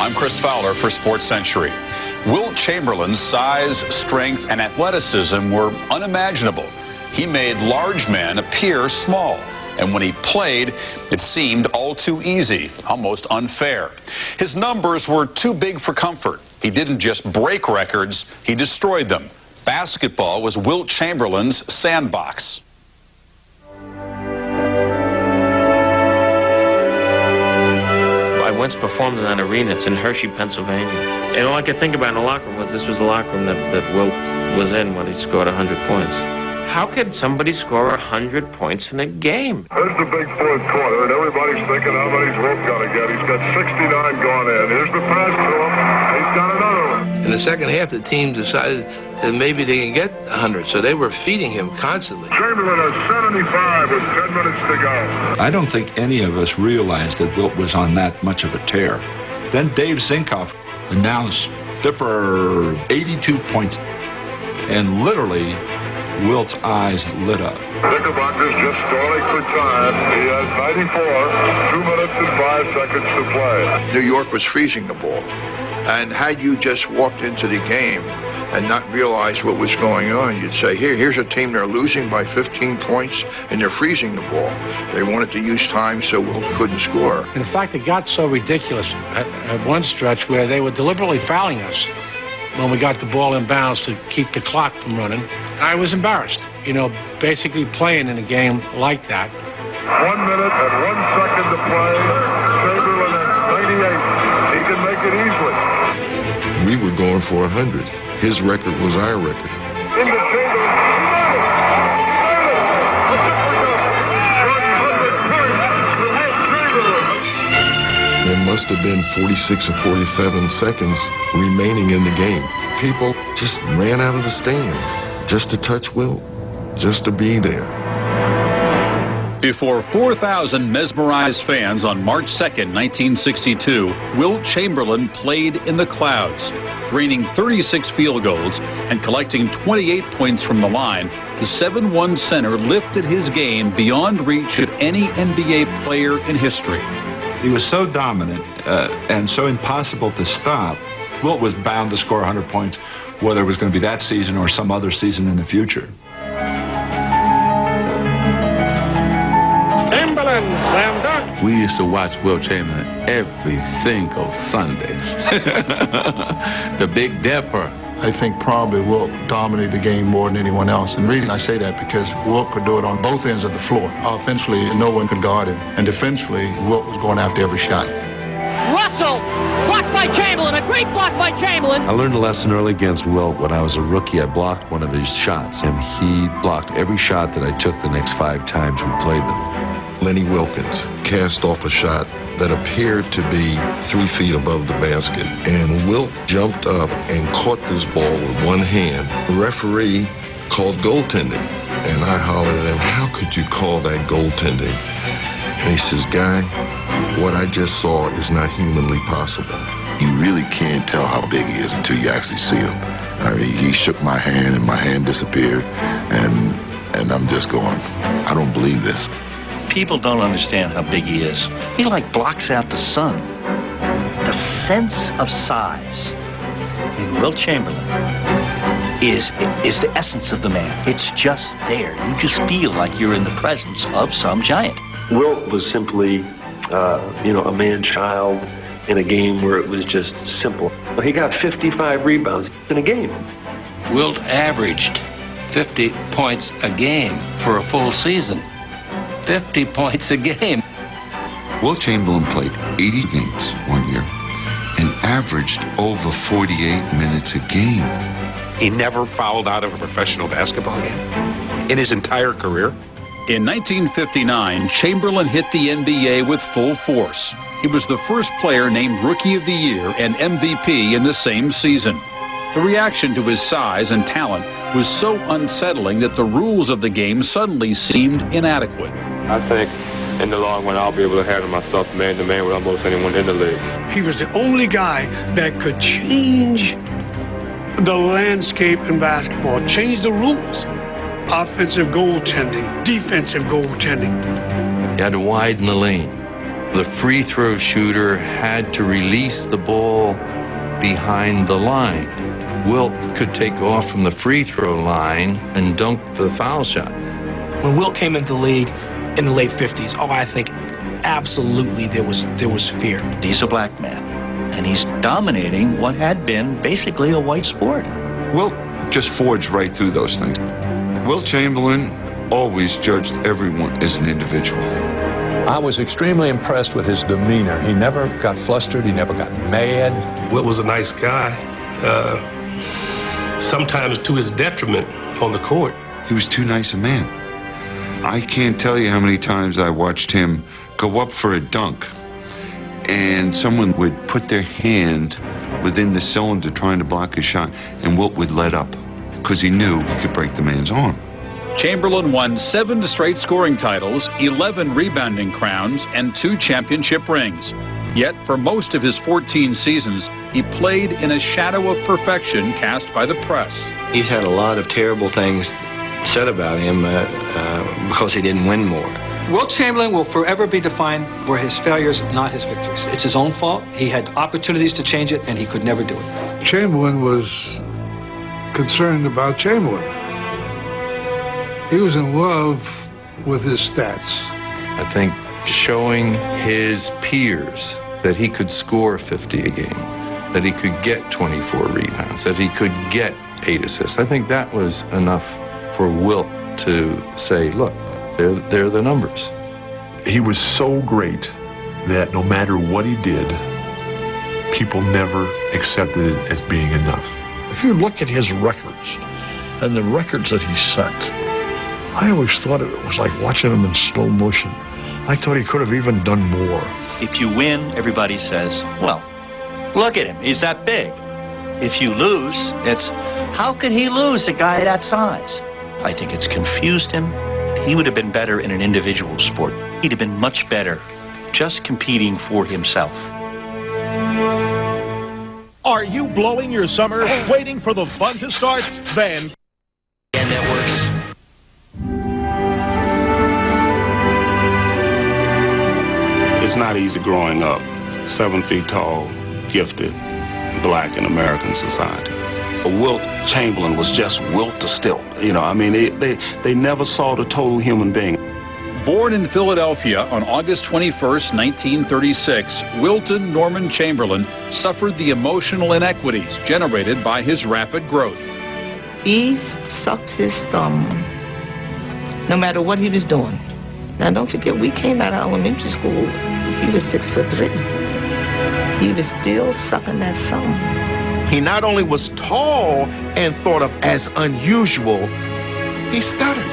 I'm Chris Fowler for Sports Century. Wilt Chamberlain's size, strength, and athleticism were unimaginable. He made large men appear small. And when he played, it seemed all too easy, almost unfair. His numbers were too big for comfort. He didn't just break records, he destroyed them. Basketball was Wilt Chamberlain's sandbox. I once performed in that arena. It's in Hershey, Pennsylvania. And all I could think about in the locker room was this was the locker room that Wilt was in when he scored 100 points. How could somebody score 100 points in a game? There's the big fourth quarter, and everybody's thinking how many's Wilt got to get. He's got 69 gone in. Here's the pass to him. He's got another one. In the second half, the team decided that maybe they can get 100, so they were feeding him constantly. Chamberlain has 75 with 10 minutes to go. I don't think any of us realized that Wilt was on that much of a tear. Then Dave Zinkoff announced Dipper 82 points, and literally Wilt's eyes lit up. Knickerbockers just stalling for time. He has 94, 2 minutes and 5 seconds to play. New York was freezing the ball. And had you just walked into the game and not realized what was going on, you'd say, here's a team, they're losing by 15 points and they're freezing the ball. They wanted to use time so Wilt couldn't score. In fact, it got so ridiculous at one stretch where they were deliberately fouling us when we got the ball in bounds to keep the clock from running. I was embarrassed, basically playing in a game like that. 1 minute and 1 second to play. Chamberlain at 98. He can make it easily. We were going for 100. His record was our record. Into Chamberlain. There must have been 46 or 47 seconds remaining in the game. People just ran out of the stands just to touch Wilt, just to be there. Before 4,000 mesmerized fans on March 2nd, 1962, Wilt Chamberlain played in the clouds. Draining 36 field goals and collecting 28 points from the line, the 7'1" center lifted his game beyond reach of any NBA player in history. He was so dominant and so impossible to stop. Wilt was bound to score 100 points, whether it was going to be that season or some other season in the future. Chamberlain, slam dunk. We used to watch Wilt Chamberlain every single Sunday. The Big Dipper. I think probably Wilt dominated the game more than anyone else. And the reason I say that because Wilt could do it on both ends of the floor. Offensively, no one could guard him. And defensively, Wilt was going after every shot. Russell, blocked by Chamberlain, a great block by Chamberlain. I learned a lesson early against Wilt. When I was a rookie, I blocked one of his shots, and he blocked every shot that I took the next 5 times we played them. Lenny Wilkins cast off a shot that appeared to be 3 feet above the basket, and Wilt jumped up and caught this ball with one hand. The referee called goaltending, and I hollered at him, "How could you call that goaltending?" And he says, "Guy, what I just saw is not humanly possible." You really can't tell how big he is until you actually see him. I mean, he shook my hand and my hand disappeared, and I'm just going, I don't believe this. People don't understand how big he is. He like blocks out the sun. The sense of size in Wilt Chamberlain is the essence of the man. It's just there. You just feel like you're in the presence of some giant. Wilt was simply, a man-child in a game where it was just simple. He got 55 rebounds in a game. Wilt averaged 50 points a game for a full season. 50 points a game. Wilt Chamberlain played 80 games one year and averaged over 48 minutes a game. He never fouled out of a professional basketball game in his entire career. In 1959, Chamberlain hit the NBA with full force. He was the first player named Rookie of the Year and MVP in the same season. The reaction to his size and talent was so unsettling that the rules of the game suddenly seemed inadequate. I think in the long run, I'll be able to handle myself man-to-man with almost anyone in the league. He was the only guy that could change the landscape in basketball, change the rules. Offensive goaltending, defensive goaltending. You had to widen the lane. The free throw shooter had to release the ball behind the line. Wilt could take off from the free throw line and dunk the foul shot. When Wilt came into the league in the late 50s, I think absolutely there was fear. He's a black man, and he's dominating what had been basically a white sport. Wilt just forged right through those things. Wilt Chamberlain always judged everyone as an individual. I was extremely impressed with his demeanor. He never got flustered. He never got mad. Wilt was a nice guy, sometimes to his detriment on the court. He was too nice a man. I can't tell you how many times I watched him go up for a dunk, and someone would put their hand within the cylinder trying to block his shot, and Wilt would let up because he knew he could break the man's arm. Chamberlain won 7 straight scoring titles, 11 rebounding crowns, and 2 championship rings. Yet, for most of his 14 seasons, he played in a shadow of perfection cast by the press. He's had a lot of terrible things said about him because he didn't win more. Wilt Chamberlain will forever be defined for his failures, not his victories. It's his own fault. He had opportunities to change it, and he could never do it. Chamberlain was concerned about Chamberlain. He was in love with his stats. I think showing his peers that he could score 50 a game, that he could get 24 rebounds, that he could get 8 assists. I think that was enough for Wilt to say, look, they're the numbers. He was so great that no matter what he did, people never accepted it as being enough. If you look at his records and the records that he set, I always thought it was like watching him in slow motion. I thought he could have even done more. If you win, everybody says, well, look at him, he's that big. If you lose, it's, how could he lose a guy that size? I think it's confused him. He would have been better in an individual sport. He'd have been much better just competing for himself. Are you blowing your summer waiting for the fun to start? Then Networks. It's not easy growing up 7 feet tall, gifted, black in American society. Wilt Chamberlain was just Wilt to stilt. You know, I mean, they never saw the total human being. Born in Philadelphia on August 21st, 1936, Wilton Norman Chamberlain suffered the emotional inequities generated by his rapid growth. He sucked his thumb no matter what he was doing. Now, don't forget, we came out of elementary school. He was 6'3". He was still sucking that thumb. He not only was tall and thought of as unusual, he stuttered.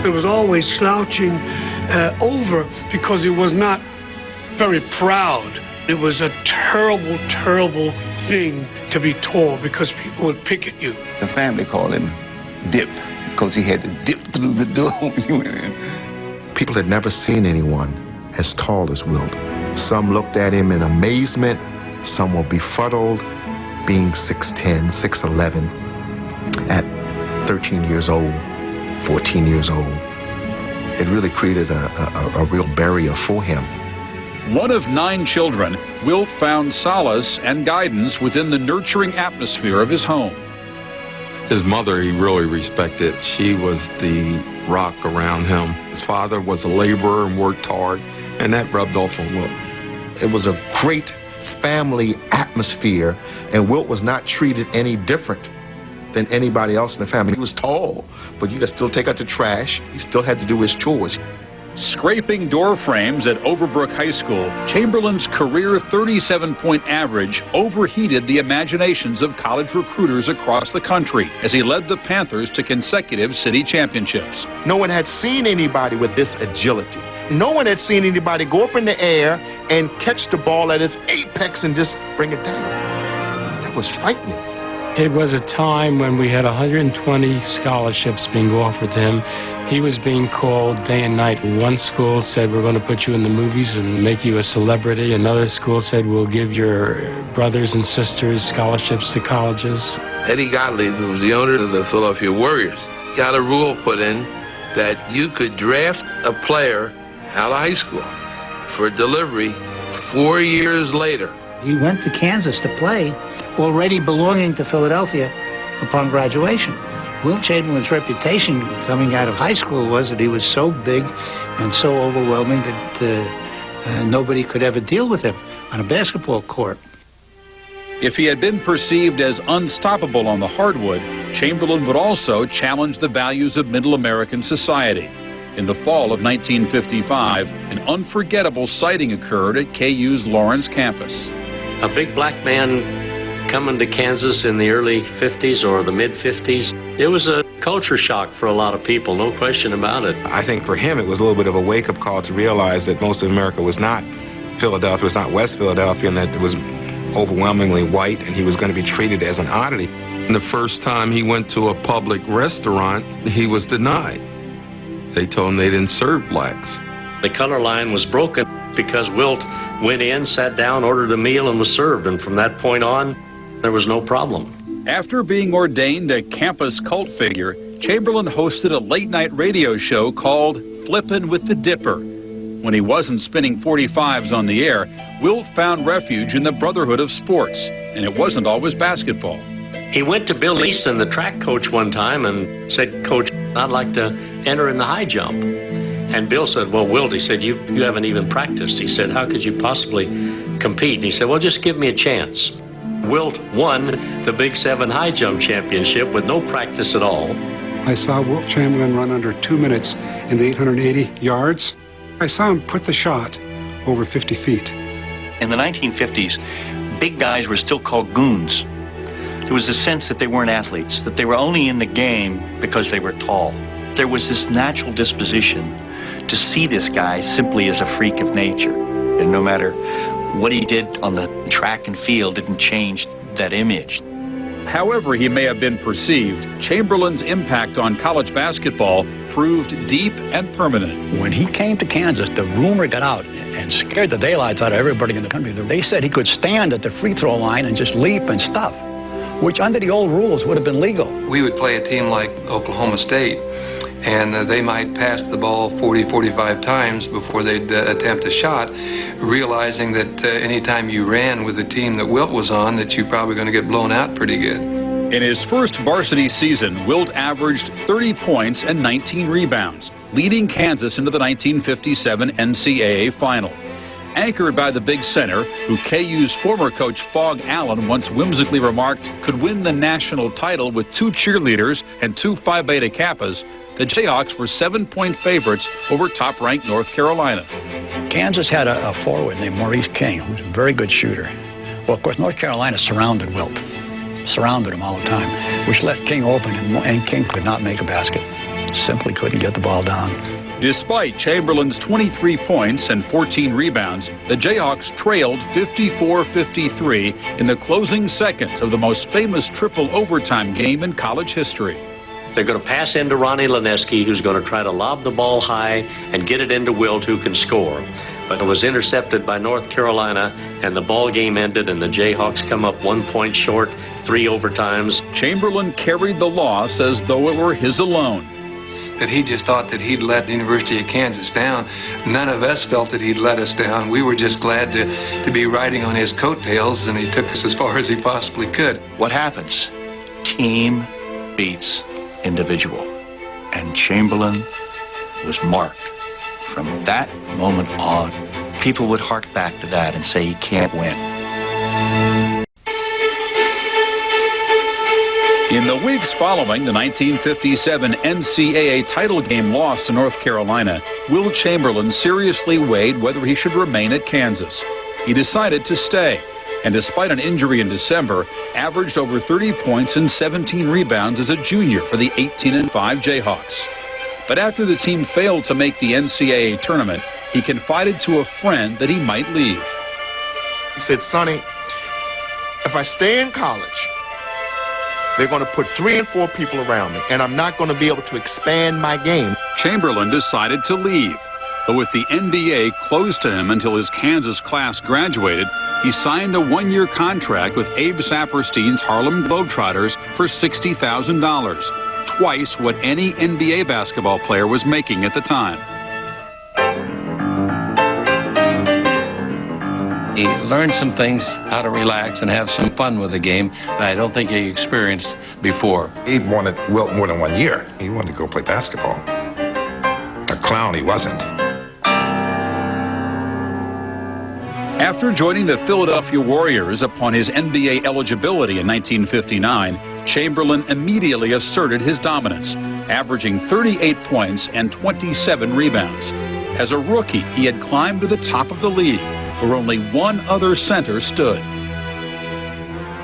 It was always slouching over because he was not very proud. It was a terrible, terrible thing to be tall because people would pick at you. The family called him Dip because he had to dip through the door when he went in. People had never seen anyone as tall as Wilt. Some looked at him in amazement, some were befuddled, being 6'10", 6'11", at 13 years old, 14 years old. It really created a real barrier for him. One of 9 children, Wilt found solace and guidance within the nurturing atmosphere of his home. His mother, he really respected. She was the rock around him. His father was a laborer and worked hard, and that rubbed off on Wilt. It was a great family atmosphere, and Wilt was not treated any different than anybody else in the family. He was tall, but you could still take out the trash. He still had to do his chores. Scraping door frames at Overbrook High School, Chamberlain's career 37-point average overheated the imaginations of college recruiters across the country as he led the Panthers to consecutive city championships. No one had seen anybody with this agility. No one had seen anybody go up in the air and catch the ball at its apex and just bring it down. That was frightening. It was a time when we had 120 scholarships being offered to him. He was being called day and night. One school said, we're going to put you in the movies and make you a celebrity. Another school said, we'll give your brothers and sisters scholarships to colleges. Eddie Gottlieb, who was the owner of the Philadelphia Warriors, got a rule put in that you could draft a player out of high school. for delivery 4 years later. He went to Kansas to play, already belonging to Philadelphia upon graduation. Wilt Chamberlain's reputation coming out of high school was that he was so big and so overwhelming that nobody could ever deal with him on a basketball court. If he had been perceived as unstoppable on the hardwood, Chamberlain would also challenge the values of middle American society. In the fall of 1955, an unforgettable sighting occurred at KU's Lawrence campus. A big black man coming to Kansas in the early 50s or the mid-50s, it was a culture shock for a lot of people, no question about it. I think for him it was a little bit of a wake-up call to realize that most of America was not Philadelphia, was not West Philadelphia, and that it was overwhelmingly white, and he was going to be treated as an oddity. And the first time he went to a public restaurant, he was denied. They told him they didn't serve blacks. The color line was broken because Wilt went in, sat down, ordered a meal, and was served. And from that point on, there was no problem. After being ordained a campus cult figure, Chamberlain hosted a late-night radio show called Flippin' with the Dipper. When he wasn't spinning 45s on the air, Wilt found refuge in the brotherhood of sports, and it wasn't always basketball. He went to Bill Easton, the track coach, one time and said, "Coach, I'd like to enter in the high jump." And Bill said, "Well, Wilt," he said, you haven't even practiced." He said, "How could you possibly compete?" And he said, "Well, just give me a chance." Wilt won the Big 7 high jump championship with no practice at all. I saw Wilt Chamberlain run under 2 minutes in the 880 yards. I saw him put the shot over 50 feet. In the 1950s, big guys were still called goons. There was a sense that they weren't athletes, that they were only in the game because they were tall. There was this natural disposition to see this guy simply as a freak of nature. And no matter what he did on the track and field didn't change that image. However he may have been perceived, Chamberlain's impact on college basketball proved deep and permanent. When he came to Kansas, the rumor got out and scared the daylights out of everybody in the country. They said he could stand at the free throw line and just leap and stuff, which under the old rules would have been legal. We would play a team like Oklahoma State, and they might pass the ball 40, 45 times before they'd attempt a shot, realizing that anytime you ran with the team that Wilt was on, that you're probably going to get blown out pretty good. In his first varsity season, Wilt averaged 30 points and 19 rebounds, leading Kansas into the 1957 NCAA final. Anchored by the big center, who KU's former coach Phog Allen once whimsically remarked could win the national title with 2 cheerleaders and 2 Phi Beta Kappas, the Jayhawks were 7-point favorites over top-ranked North Carolina. Kansas had a forward named Maurice King, who was a very good shooter. Well, of course, North Carolina surrounded Wilt, surrounded him all the time, which left King open, and King could not make a basket. Simply couldn't get the ball down. Despite Chamberlain's 23 points and 14 rebounds, the Jayhawks trailed 54-53 in the closing seconds of the most famous triple overtime game in college history. They're going to pass into Ronnie Lineski, who's going to try to lob the ball high and get it into Wilt, who can score. But it was intercepted by North Carolina, and the ball game ended, and the Jayhawks come up 1 point short, 3 overtimes. Chamberlain carried the loss as though it were his alone. That he just thought that he'd let the University of Kansas down. None of us felt that he'd let us down. We were just glad to be riding on his coattails, and he took us as far as he possibly could. What happens? Team beats individual. And Chamberlain was marked. From that moment on, people would hark back to that and say he can't win. In the weeks following the 1957 NCAA title game loss to North Carolina, Wilt Chamberlain seriously weighed whether he should remain at Kansas. He decided to stay, and despite an injury in December, averaged over 30 points and 17 rebounds as a junior for the 18-5 Jayhawks. But after the team failed to make the NCAA tournament, he confided to a friend that he might leave. He said, "Sonny, if I stay in college, they're going to put 3 and 4 people around me, and I'm not going to be able to expand my game." Chamberlain decided to leave, but with the NBA closed to him until his Kansas class graduated, he signed a 1-year contract with Abe Saperstein's Harlem Globetrotters for $60,000, twice what any NBA basketball player was making at the time. He learned some things, how to relax and have some fun with the game that I don't think he experienced before. He wanted Wilt more than 1 year. He wanted to go play basketball. A clown he wasn't. After joining the Philadelphia Warriors upon his NBA eligibility in 1959, Chamberlain immediately asserted his dominance, averaging 38 points and 27 rebounds. As a rookie, he had climbed to the top of the league, where only one other center stood.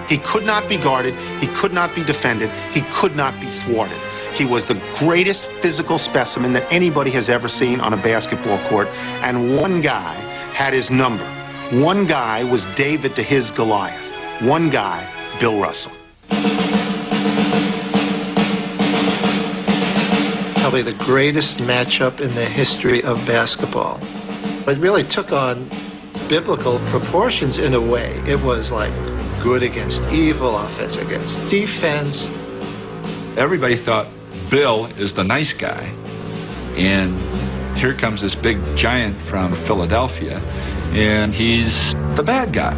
He could not be guarded, he could not be defended, he could not be thwarted. He was the greatest physical specimen that anybody has ever seen on a basketball court, and one guy had his number. One guy was David to his Goliath. One guy, Bill Russell. Probably the greatest matchup in the history of basketball. It really took on biblical proportions in a way. It was like good against evil, offense against defense. Everybody thought Bill is the nice guy, and here comes this big giant from Philadelphia, and he's the bad guy.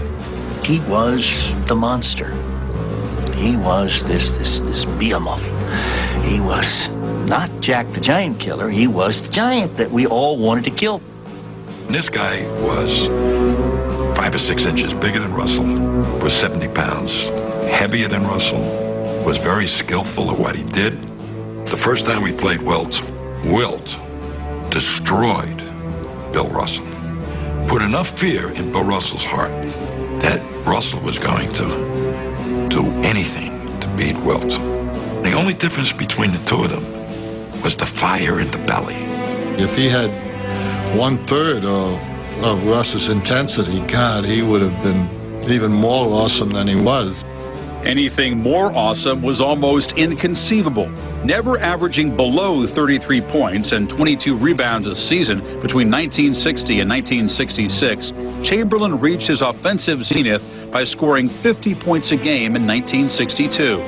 He was the monster. He was this behemoth. He was not Jack the Giant Killer. He was the giant that we all wanted to kill. This guy was 5 or 6 inches bigger than Russell, was 70 pounds, heavier than Russell, was very skillful at what he did. The first time we played Wilt destroyed Bill Russell. Put enough fear in Bill Russell's heart that Russell was going to do anything to beat Wilt. The only difference between the two of them was the fire in the belly. If he had 1/3 of Russ's intensity, God, he would have been even more awesome than he was. Anything more awesome was almost inconceivable. Never averaging below 33 points and 22 rebounds a season between 1960 and 1966, Chamberlain reached his offensive zenith by scoring 50 points a game in 1962.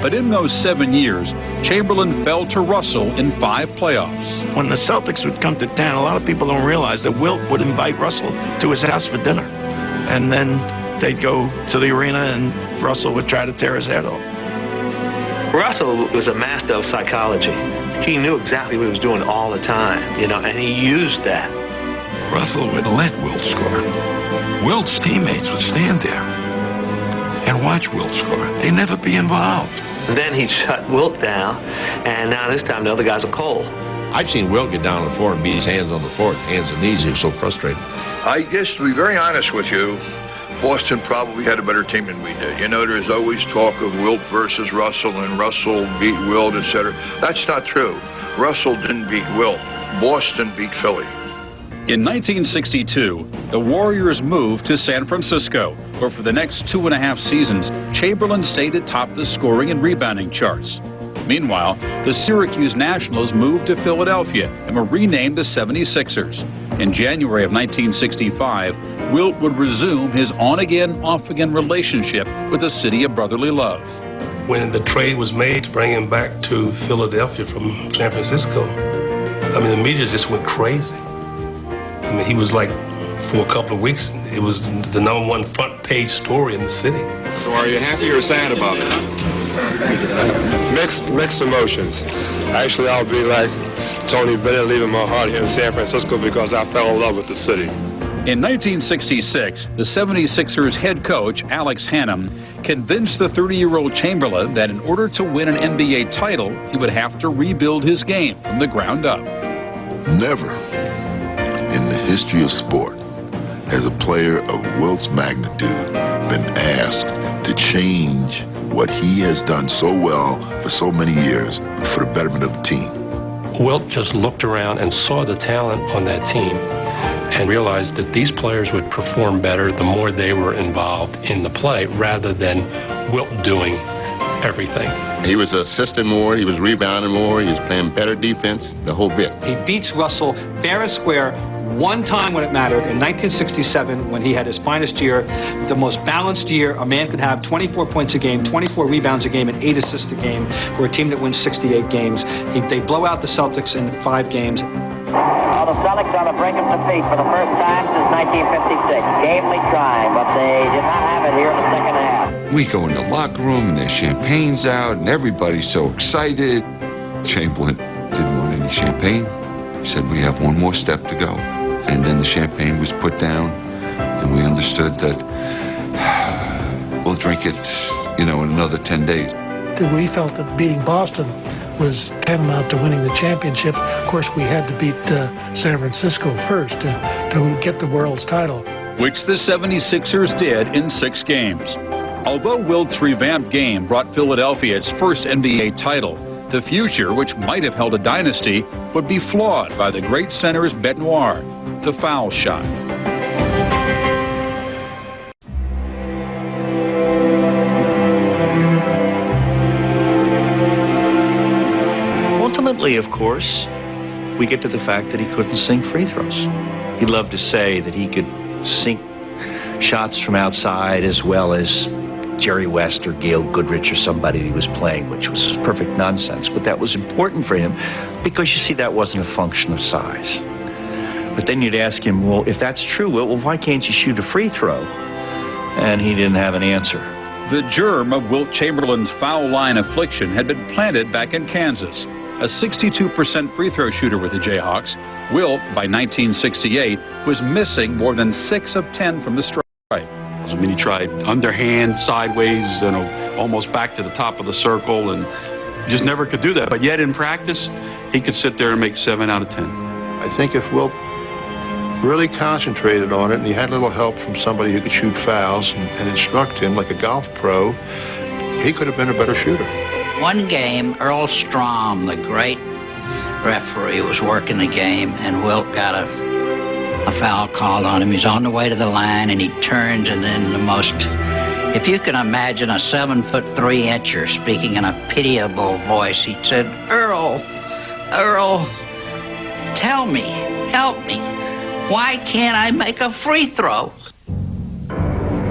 But in those 7 years, Chamberlain fell to Russell in 5 playoffs. When the Celtics would come to town, a lot of people don't realize that Wilt would invite Russell to his house for dinner. And then they'd go to the arena and Russell would try to tear his head off. Russell was a master of psychology. He knew exactly what he was doing all the time, and he used that. Russell would let Wilt score. Wilt's teammates would stand there and watch Wilt score. They'd never be involved. And then he'd shut Wilt down, and now this time the other guys are cold. I've seen Wilt get down on the floor and beat his hands on the floor, hands and knees. He was so frustrated. I guess, to be very honest with you, Boston probably had a better team than we did. You know, there's always talk of Wilt versus Russell and Russell beat Wilt, etc. That's not true. Russell didn't beat Wilt. Boston beat Philly. In 1962, the Warriors moved to San Francisco, where for the next 2.5 seasons, Chamberlain stayed atop the scoring and rebounding charts. Meanwhile, the Syracuse Nationals moved to Philadelphia and were renamed the 76ers. In January of 1965, Wilt would resume his on-again, off-again relationship with the city of brotherly love. When the trade was made to bring him back to Philadelphia from San Francisco, I mean, the media just went crazy. I mean, he was like, for a couple of weeks, it was the #1 front page story in the city. So are you happy or sad about it? Mixed emotions. Actually, I'll be like Tony Bennett, leaving my heart here in San Francisco because I fell in love with the city. In 1966, the 76ers head coach, Alex Hannum, convinced the 30-year-old Chamberlain that in order to win an NBA title, he would have to rebuild his game from the ground up. Never in the history of sport has a player of Wilt's magnitude been asked to change what he has done so well for so many years for the betterment of the team. Wilt just looked around and saw the talent on that team and realized that these players would perform better the more they were involved in the play rather than Wilt doing everything. He was assisting more, he was rebounding more, he was playing better defense, the whole bit. He beats Russell fair and square one time when it mattered, in 1967, when he had his finest year, the most balanced year a man could have, 24 points a game, 24 rebounds a game, and 8 assists a game for a team that wins 68 games. They blow out the Celtics in 5 games. Well, the Celtics on the brink of defeat for the first time since 1956. Gamely trying, but they did not have it here in the second half. We go in the locker room, and there's champagne's out, and everybody's so excited. Chamberlain didn't want any champagne. He said, we have one more step to go. And then the champagne was put down, and we understood that we'll drink it, in another 10 days. We felt that beating Boston was tantamount to winning the championship. Of course, we had to beat San Francisco first to get the world's title. Which the 76ers did in 6 games. Although Wilt's revamped game brought Philadelphia its first NBA title, the future, which might have held a dynasty, would be flawed by the great center's bête noire, the foul shot. Ultimately, of course, we get to the fact that he couldn't sink free throws. He loved to say that he could sink shots from outside as well as Jerry West or Gail Goodrich or somebody he was playing, which was perfect nonsense. But that was important for him because, you see, that wasn't a function of size. But then you'd ask him, well, if that's true, well, why can't you shoot a free throw? And he didn't have an answer. The germ of Wilt Chamberlain's foul line affliction had been planted back in Kansas. A 62% free throw shooter with the Jayhawks, Wilt, by 1968, was missing more than 6 of 10 from the stripe. I mean, he tried underhand, sideways, almost back to the top of the circle, and just never could do that. But yet in practice, he could sit there and make 7 out of 10. I think if Wilt really concentrated on it and he had a little help from somebody who could shoot fouls and instruct him like a golf pro, he could have been a better shooter. One game, Earl Strom, the great referee, was working the game, and Wilt got a foul called on him. He's on the way to the line, and he turns, and then the most, if you can imagine a 7'3" speaking in a pitiable voice, he said, Earl, tell me, help me. Why can't I make a free throw?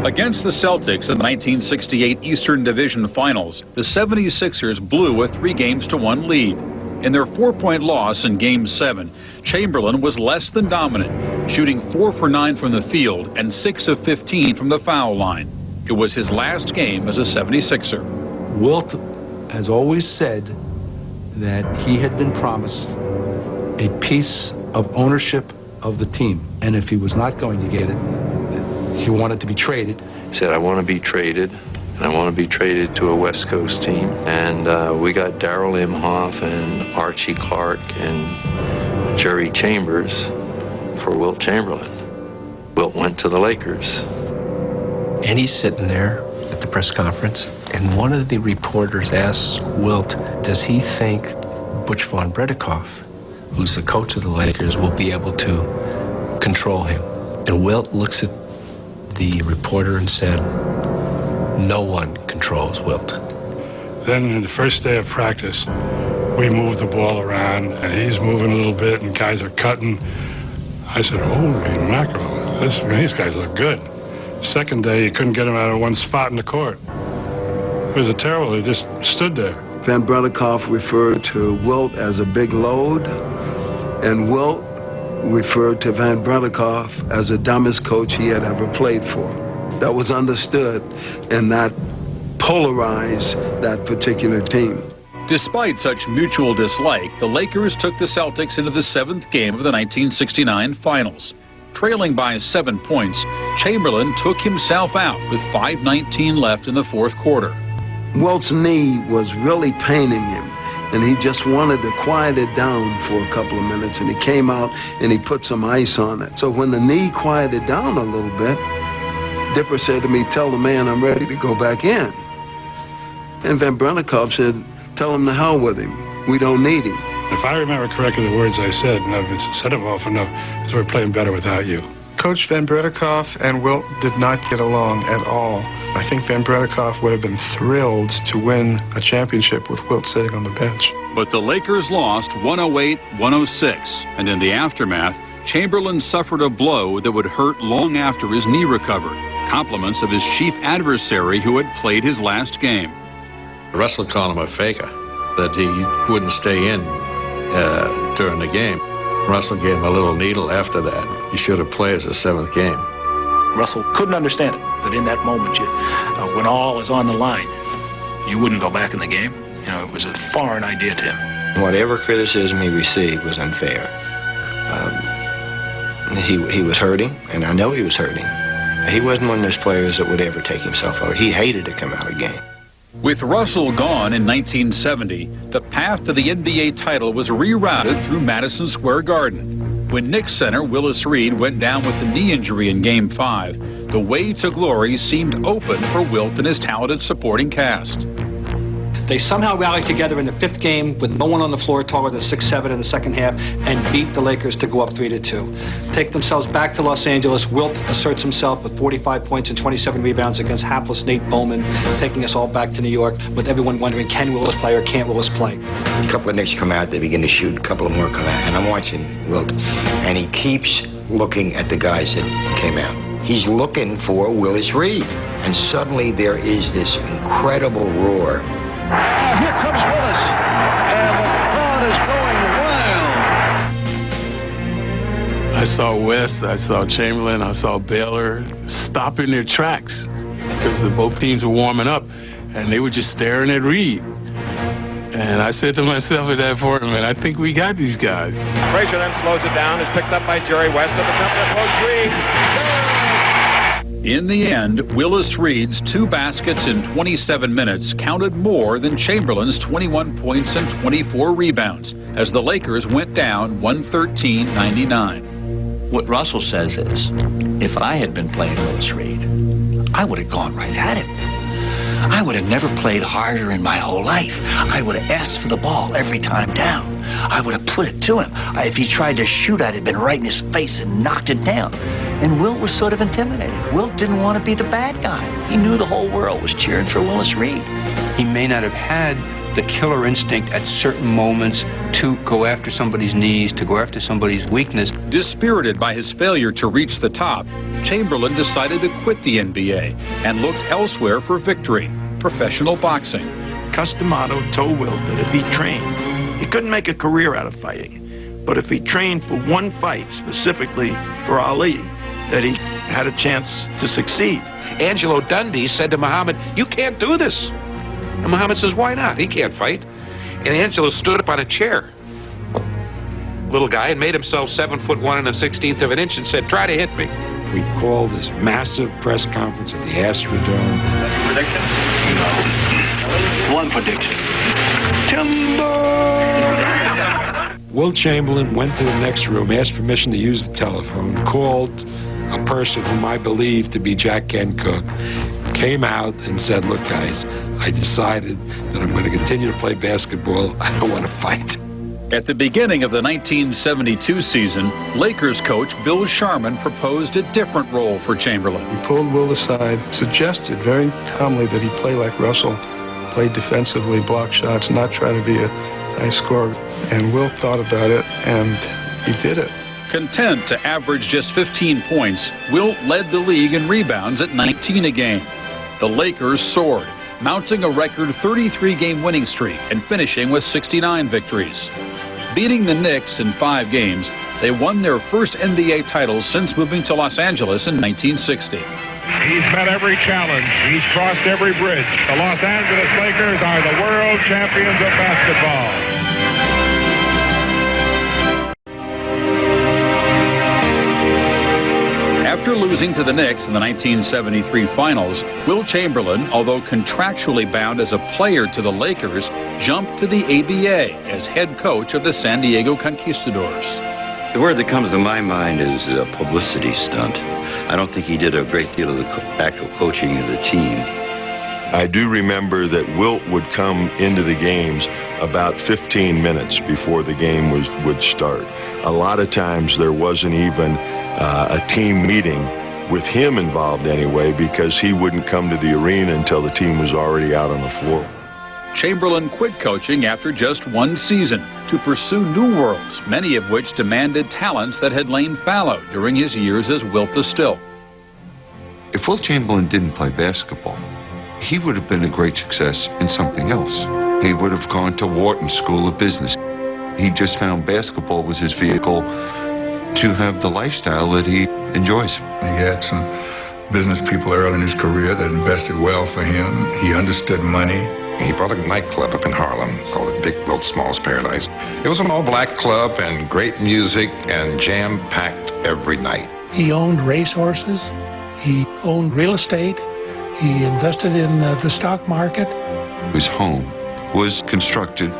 Against the Celtics in the 1968 Eastern Division Finals, the 76ers blew a 3-1 lead. In their 4-point loss in Game 7, Chamberlain was less than dominant, shooting 4 for 9 from the field and 6 of 15 from the foul line. It was his last game as a 76er. Wilt has always said that he had been promised a piece of ownership of the team, and if he was not going to get it, he wanted to be traded. He said, I want to be traded, and I want to be traded to a West Coast team. And we got Darrell Imhoff and Archie Clark and Jerry Chambers for Wilt Chamberlain. Wilt went to the Lakers. And he's sitting there at the press conference, and one of the reporters asks Wilt, does he think Butch Von Bredikoff, who's the coach of the Lakers, will be able to control him? And Wilt looks at the reporter and said, no one controls Wilt. Then in the first day of practice, we moved the ball around, and he's moving a little bit, and guys are cutting. I said, holy mackerel, these guys look good. Second day, you couldn't get him out of one spot in the court. It was terrible. He just stood there. Van Bredikoff referred to Wilt as a big load, and Wilt referred to Van Bredikoff as the dumbest coach he had ever played for. That was understood, and that polarized that particular team. Despite such mutual dislike, the Lakers took the Celtics into the 7th game of the 1969 Finals. Trailing by 7 points, Chamberlain took himself out with 5:19 left in the 4th quarter. Wilt's knee was really paining him, and he just wanted to quiet it down for a couple of minutes, and he came out and he put some ice on it. So when the knee quieted down a little bit, Dipper said to me, tell the man I'm ready to go back in. And Van Bredikoff said, tell him to hell with him. We don't need him. If I remember correctly the words I said, and I've said them often enough, is we're playing better without you. Coach Van Bredikoff and Wilt did not get along at all. I think Van Bredikoff would have been thrilled to win a championship with Wilt sitting on the bench. But the Lakers lost 108-106, and in the aftermath, Chamberlain suffered a blow that would hurt long after his knee recovered. Compliments of his chief adversary who had played his last game. Russell called him a faker, that he wouldn't stay in during the game. Russell gave him a little needle after that. You should have played as a 7th game. Russell couldn't understand it, that in that moment, when all is on the line, you wouldn't go back in the game. You know, it was a foreign idea to him. Whatever criticism he received was unfair. He was hurting, and I know he was hurting. He wasn't one of those players that would ever take himself over. He hated to come out of a game. With Russell gone in 1970, the path to the NBA title was rerouted through Madison Square Garden. When Knicks center Willis Reed went down with a knee injury in Game 5, the way to glory seemed open for Wilt and his talented supporting cast. They somehow rallied together in the 5th game with no one on the floor taller than 6'7" in the second half and beat the Lakers to go up 3-2. Take themselves back to Los Angeles. Wilt asserts himself with 45 points and 27 rebounds against hapless Nate Bowman, taking us all back to New York with everyone wondering, can Willis play or can't Willis play? A couple of Knicks come out, they begin to shoot, a couple of more come out, and I'm watching Wilt, and he keeps looking at the guys that came out. He's looking for Willis Reed, and suddenly there is this incredible roar. Here comes Willis, and the crowd is going wild. I saw West, I saw Chamberlain, I saw Baylor stopping their tracks because both teams were warming up, and they were just staring at Reed. And I said to myself at that point, man, I think we got these guys. Frazier then slows it down, is picked up by Jerry West at the top of the post. Reed. In the end, Willis Reed's 2 baskets in 27 minutes counted more than Chamberlain's 21 points and 24 rebounds as the Lakers went down 113-99. What Russell says is, if I had been playing Willis Reed, I would have gone right at him. I would have never played harder in my whole life. I would have asked for the ball every time down. I would have put it to him. If he tried to shoot, I'd have been right in his face and knocked it down. And Wilt was sort of intimidated. Wilt didn't want to be the bad guy. He knew the whole world was cheering for Willis Reed. He may not have had the killer instinct at certain moments to go after somebody's knees, to go after somebody's weakness. Dispirited by his failure to reach the top, Chamberlain decided to quit the NBA and looked elsewhere for victory, professional boxing. Customato told Wilt that if he trained, he couldn't make a career out of fighting. But if he trained for one fight, specifically for Ali, that he had a chance to succeed. Angelo Dundee said to Muhammad, "You can't do this." And Muhammad says, "Why not? He can't fight." And Angelo stood up on a chair, little guy, and made himself 7'1" and 1/16 of an inch and said, "Try to hit me." We called this massive press conference at the Astrodome. Prediction? No. One prediction. Wilt Chamberlain went to the next room, asked permission to use the telephone, called a person whom I believe to be Jack Kent Cooke, came out and said, "Look, guys, I decided that I'm going to continue to play basketball. I don't want to fight." At the beginning of the 1972 season, Lakers coach Bill Sharman proposed a different role for Chamberlain. He pulled Wilt aside, suggested very calmly that he play like Russell, play defensively, block shots, not try to be a high scorer. And Wilt thought about it, and he did it. Content to average just 15 points, Wilt led the league in rebounds at 19 a game. The Lakers soared, mounting a record 33-game winning streak and finishing with 69 victories. Beating the Knicks in 5 games, they won their first NBA title since moving to Los Angeles in 1960. He's met every challenge. He's crossed every bridge. The Los Angeles Lakers are the world champions of basketball. After losing to the Knicks in the 1973 finals, Wilt Chamberlain, although contractually bound as a player to the Lakers, jumped to the ABA as head coach of the San Diego Conquistadors. The word that comes to my mind is a publicity stunt. I don't think he did a great deal of the actual coaching of the team. I do remember that Wilt would come into the games about 15 minutes before the game would start. A lot of times there wasn't even a team meeting with him involved anyway, because he wouldn't come to the arena until the team was already out on the floor. Chamberlain quit coaching after just 1 season to pursue new worlds, many of which demanded talents that had lain fallow during his years as Wilt the Stilt. If Wilt Chamberlain didn't play basketball, he would have been a great success in something else. He would have gone to Wharton School of Business. He just found basketball was his vehicle to have the lifestyle that he enjoys. He had some business people early in his career that invested well for him. He understood money. He brought a nightclub up in Harlem called the Dick Wilt Small's Paradise. It was an all-black club and great music and jam-packed every night. He owned racehorses. He owned real estate. He invested in the stock market. His home was constructed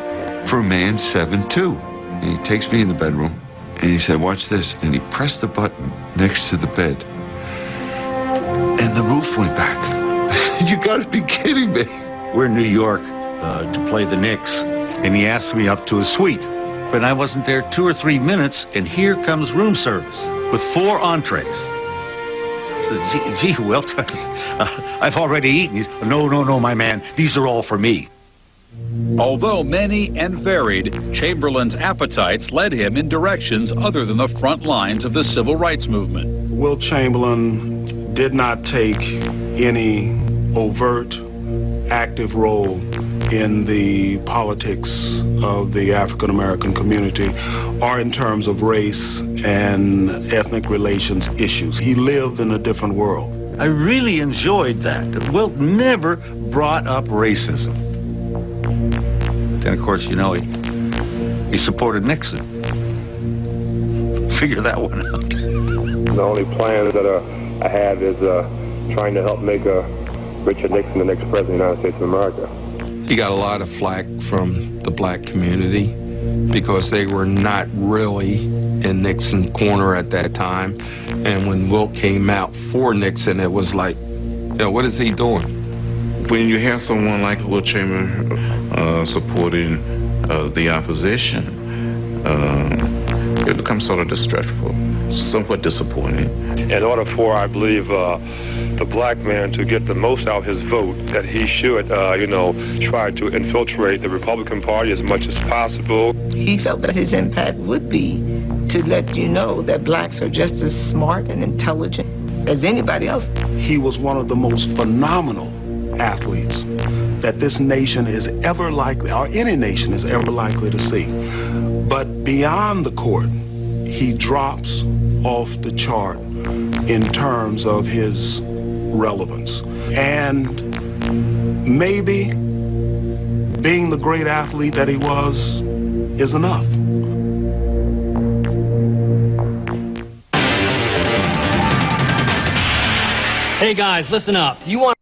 for a man 7'2". And he takes me in the bedroom and he said, watch this. And he pressed the button next to the bed. And the roof went back. I said, you gotta be kidding me. We're in New York to play the Knicks, and he asked me up to his suite. But I wasn't there 2 or 3 minutes, and here comes room service with 4 entrees. I said, gee, Wilt, I've already eaten. He said, no, my man, these are all for me. Although many and varied, Chamberlain's appetites led him in directions other than the front lines of the civil rights movement. Wilt Chamberlain did not take any overt, active role in the politics of the African American community or in terms of race and ethnic relations issues. He lived in a different world. I really enjoyed that Wilt never brought up racism. Then, of course, you know, he supported Nixon. Figure that one out. The only plan that I have is trying to help make Richard Nixon the next president of the United States of America. He got a lot of flack from the black community because they were not really in Nixon's corner at that time. And when Wilt came out for Nixon, it was like, you know, what is he doing? When you have someone like Wilt Chamberlain supporting the opposition, it becomes sort of distressful, somewhat disappointing. In order for, I believe, the black man to get the most out of his vote, that he should, try to infiltrate the Republican Party as much as possible. He felt that his impact would be to let you know that blacks are just as smart and intelligent as anybody else. He was one of the most phenomenal athletes that this nation is ever likely, or any nation is ever likely to see. But beyond the court, he drops off the chart in terms of his relevance. And maybe being the great athlete that he was is enough. Hey guys, listen up. You want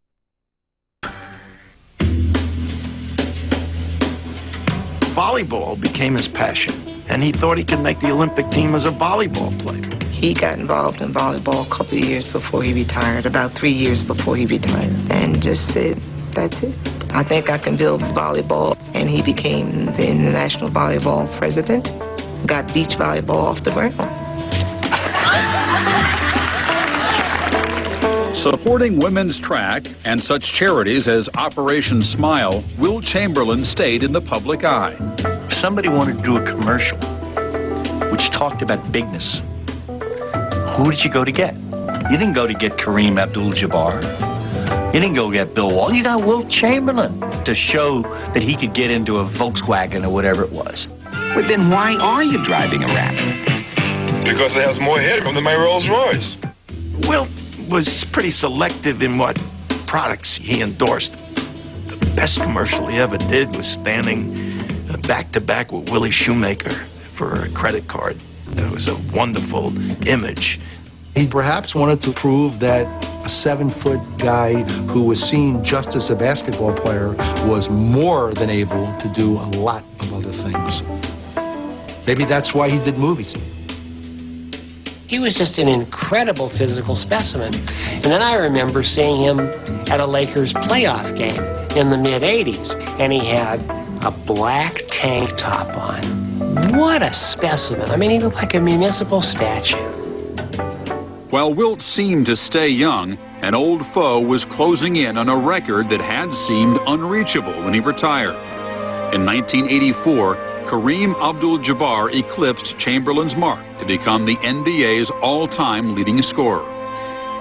volleyball became his passion, and he thought he could make the Olympic team as a volleyball player. He got involved in volleyball a couple of years before he retired, about 3 years before he retired, and just said, that's it. I think I can build volleyball. And he became the international volleyball president, got beach volleyball off the ground. Supporting women's track and such charities as Operation Smile, Wilt Chamberlain stayed in the public eye. If somebody wanted to do a commercial which talked about bigness, who did you go to get? You didn't go to get Kareem Abdul-Jabbar. You didn't go get Bill Walton. You got Wilt Chamberlain to show that he could get into a Volkswagen or whatever it was. But then why are you driving a Raptor? Because it has more headroom than my Rolls Royce. Wilt was pretty selective in what products he endorsed. The best commercial he ever did was standing back-to-back with Willie Shoemaker for a credit card. It was a wonderful image. He perhaps wanted to prove that a 7-foot guy who was seen just as a basketball player was more than able to do a lot of other things. Maybe that's why he did movies. He was just an incredible physical specimen. And then I remember seeing him at a Lakers playoff game in the mid-'80s, and he had a black tank top on. What a specimen. I mean, he looked like a municipal statue. While Wilt seemed to stay young, an old foe was closing in on a record that had seemed unreachable when he retired. In 1984, Kareem Abdul-Jabbar eclipsed Chamberlain's mark to become the NBA's all-time leading scorer.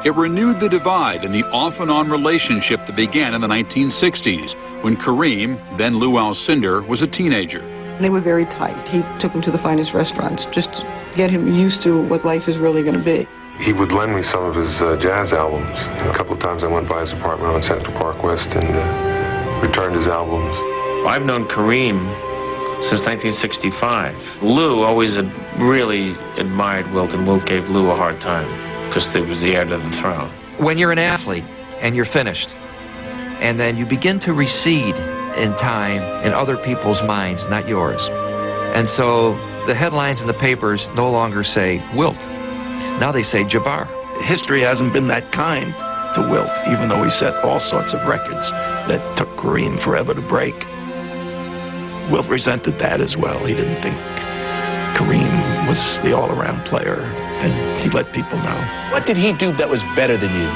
It renewed the divide in the off-and-on relationship that began in the 1960s when Kareem, then Lou Alcindor, was a teenager. They were very tight. He took him to the finest restaurants just to get him used to what life is really going to be. He would lend me some of his jazz albums. A couple of times I went by his apartment on Central Park West and returned his albums. I've known Kareem since 1965. Lou always had really admired Wilt, and Wilt gave Lou a hard time because he was the heir to the throne. When you're an athlete and you're finished, and then you begin to recede in time in other people's minds, not yours. And so the headlines in the papers no longer say Wilt. Now they say Jabbar. History hasn't been that kind to Wilt, even though he set all sorts of records that took Kareem forever to break. Wilt resented that as well. He didn't think Kareem was the all-around player, and he let people know. What did he do that was better than you?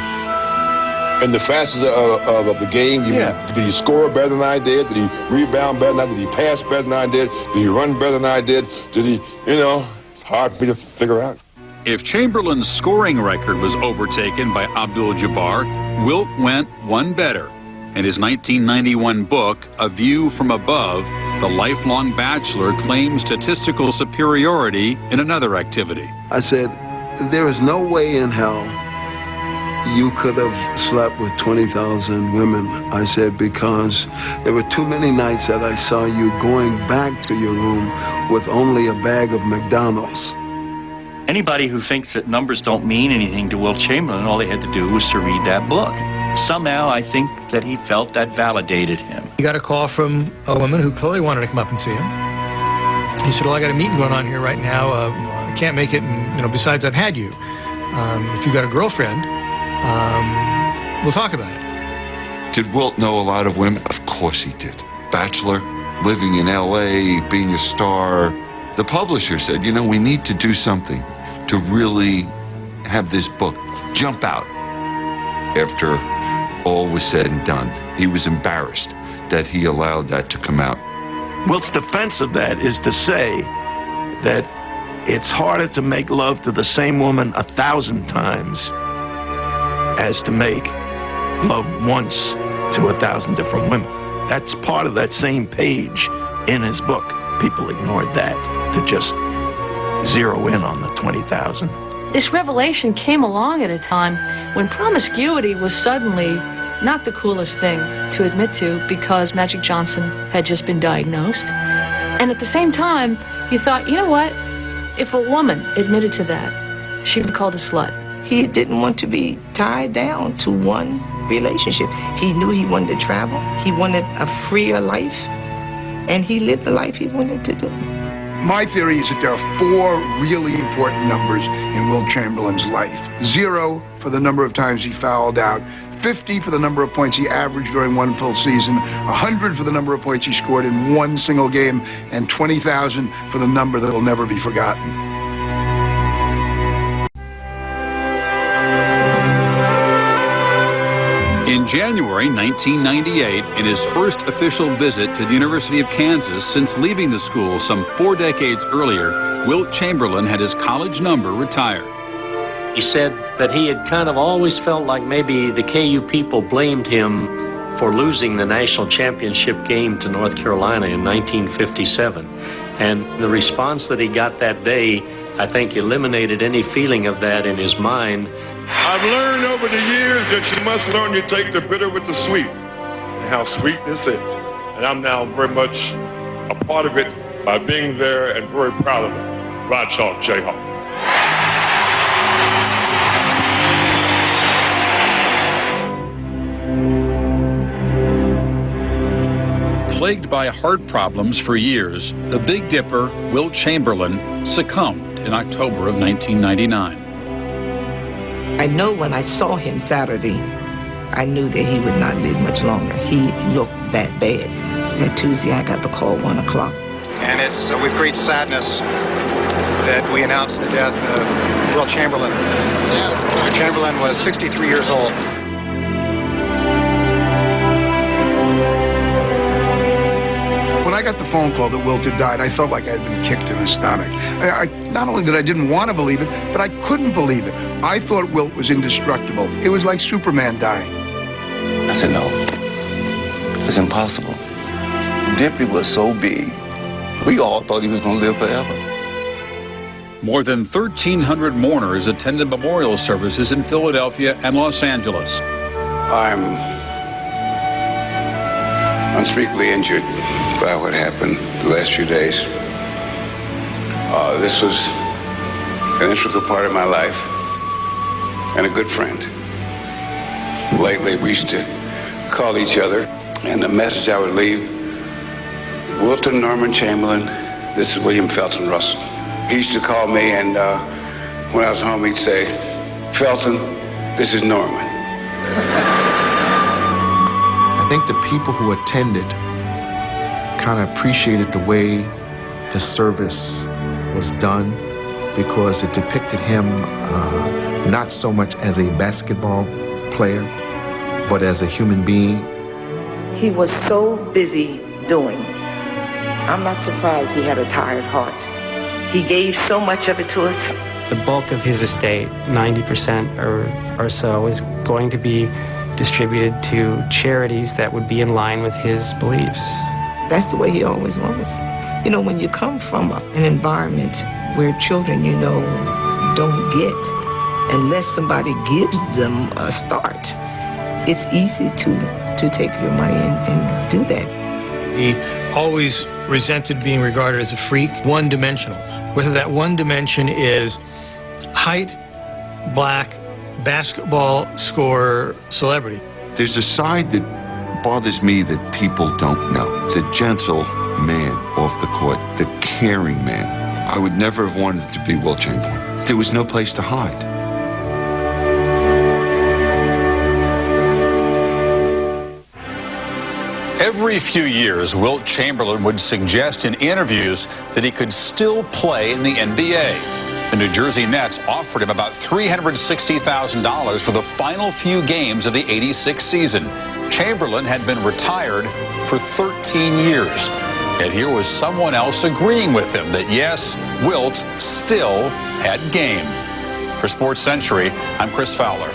In the facets of the game, did he score better than I did? Did he rebound better than I did? Did he pass better than I did? Did he run better than I did? Did he, it's hard for me to figure out. If Chamberlain's scoring record was overtaken by Abdul-Jabbar, Wilt went one better. In his 1991 book, A View from Above, the lifelong bachelor claims statistical superiority in another activity. I said, there is no way in hell you could have slept with 20,000 women. I said, because there were too many nights that I saw you going back to your room with only a bag of McDonald's. Anybody who thinks that numbers don't mean anything to Wilt Chamberlain, all they had to do was to read that book. Somehow, I think that he felt that validated him. He got a call from a woman who clearly wanted to come up and see him. He said, well, I got a meeting going on here right now. I can't make it, and, besides, I've had you. If you got a girlfriend, we'll talk about it. Did Wilt know a lot of women? Of course he did. Bachelor, living in L.A., being a star. The publisher said, we need to do something to really have this book jump out. After all was said and done, he was embarrassed that he allowed that to come out. Wilt's defense of that is to say that it's harder to make love to the same woman 1,000 times as to make love once to 1,000 different women. That's part of that same page in his book. People ignored that to just zero in on the 20,000. This revelation came along at a time when promiscuity was suddenly not the coolest thing to admit to because Magic Johnson had just been diagnosed. And at the same time, you thought, you know what? If a woman admitted to that, she'd be called a slut. He didn't want to be tied down to one relationship. He knew he wanted to travel. He wanted a freer life. And he lived the life he wanted to do. My theory is that there are 4 really important numbers in Wilt Chamberlain's life. 0 for the number of times he fouled out, 50 for the number of points he averaged during one full season, 100 for the number of points he scored in one single game, and 20,000 for the number that will never be forgotten. In January 1998, in his first official visit to the University of Kansas since leaving the school some 4 decades earlier, Wilt Chamberlain had his college number retired. He said that he had kind of always felt like maybe the KU people blamed him for losing the national championship game to North Carolina in 1957. And the response that he got that day, I think, eliminated any feeling of that in his mind. I've learned over the years that you must learn to take the bitter with the sweet, and how sweet this is. And I'm now very much a part of it by being there and very proud of it. Rod Chalk, Jayhawk. Plagued by heart problems for years, the Big Dipper, Wilt Chamberlain, succumbed in October of 1999. I know when I saw him Saturday, I knew that he would not live much longer. He looked that bad. That Tuesday, I got the call 1 o'clock. And it's with great sadness that we announce the death of Wilt Chamberlain. Mr. Chamberlain was 63 years old. When I got the phone call that Wilt had died, I felt like I had been kicked in the stomach. Not only that I didn't want to believe it, but I couldn't believe it. I thought Wilt was indestructible. It was like Superman dying. I said, no, it's impossible. Dippy was so big, We all thought he was going to live forever. More than 1,300 mourners attended memorial services in Philadelphia and Los Angeles. I'm unspeakably injured by what happened the last few days. This was an integral part of my life and a good friend. Lately, we used to call each other, and the message I would leave, Wilton Norman Chamberlain, this is William Felton Russell. He used to call me, and when I was home, he'd say, Felton, this is Norman. I think the people who attended kind of appreciated the way the service was done, because it depicted him not so much as a basketball player, but as a human being. He was so busy doing. I'm not surprised he had a tired heart. He gave so much of it to us. The bulk of his estate, 90% or so, is going to be distributed to charities that would be in line with his beliefs. That's the way he always was. You know, when you come from an environment where children, you know, don't get, unless somebody gives them a start, it's easy to take your money and do that. He always resented being regarded as a freak, one-dimensional. Whether that one dimension is height, black, basketball scorer, celebrity. There's a side that bothers me that people don't know. The gentle man off the court, the caring man. I would never have wanted to be Wilt Chamberlain. There was no place to hide. Every few years, Wilt Chamberlain would suggest in interviews that he could still play in the NBA. The New Jersey Nets offered him about $360,000 for the final few games of the '86 season. Chamberlain had been retired for 13 years. Yet here was someone else agreeing with him that, yes, Wilt still had game. For Sports Century, I'm Chris Fowler.